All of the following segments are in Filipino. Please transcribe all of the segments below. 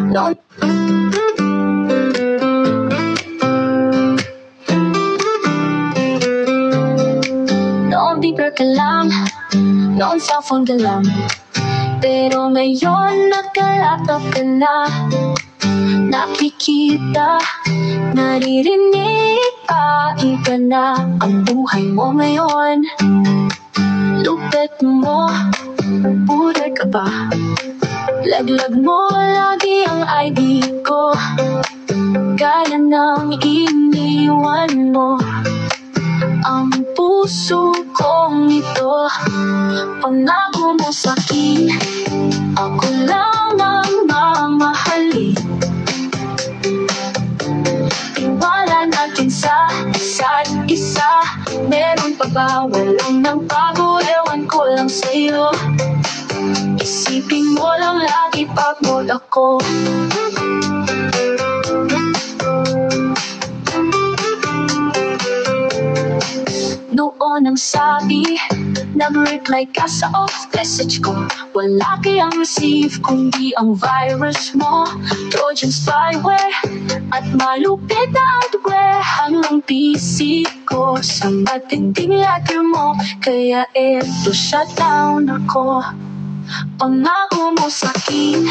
Noon paper ka lang, noon cellphone ka lang, pero ngayon nagka-laptop ka na. Nakikita, naririnig pa, iba na ang buhay mo ngayon. Lupit mo, buhay ka ba? Laglag mo lagi ang ID ko, gaya ng iniwan mo ang puso kong ito. Pangako mo sa'kin, ako lang ang mamahalin. Tiwala natin sa isa't isa, meron pa ba? Walang nang bago, ewan ko lang sa'yo. Isipin mo lang lagi pagod ako. Noon ang sabi, nag-reply ka sa off message ko. Wala kayang receive kundi ang virus mo. Trojan spyware at malupit na hardware hanggang PC ko sa matinding letter mo. Kaya eto shutdown ako. Pangako mo sa'kin,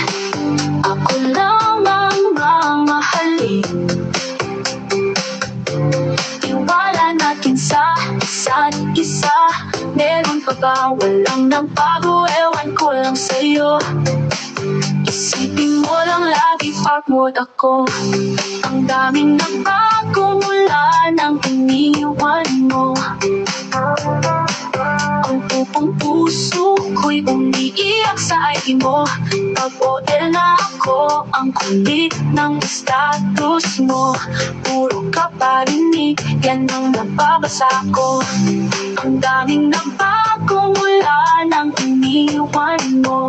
ako lang ang mamahalin. Tiwala natin sa isa't isa, meron pa ba? Walang nang bago, ewan ko lang sa'yo. Isipin mo lang lagi pagod ako. Ang daming nagbago mula nang iniwan mo. Ang pupong puso ko'y umiiyak sa ID mo. Pag-OL na ako, ang kulit ng status mo. Puro ka parinig, yan ang nababasa ko. Ang daming nagbago mula nang iniwan mo.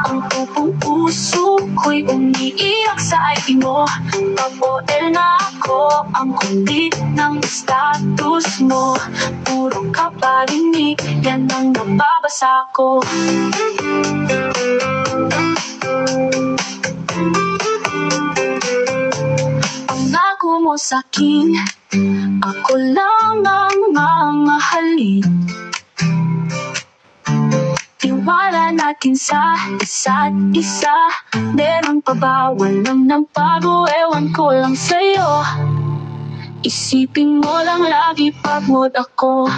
Ang pupong puso ko'y umiiyak sa ID mo. Pag-OL na ako, ang kulit ng status mo. Puro ka parinig, yan ang nababasa ko. Pangako mo sa'kin, ako lang ang mamahalin. Tiwala natin sa isa't isa, meron pa ba? Walang nang bago, ewan ko lang sa'yo. Isipin mo lang lagi pagod ako.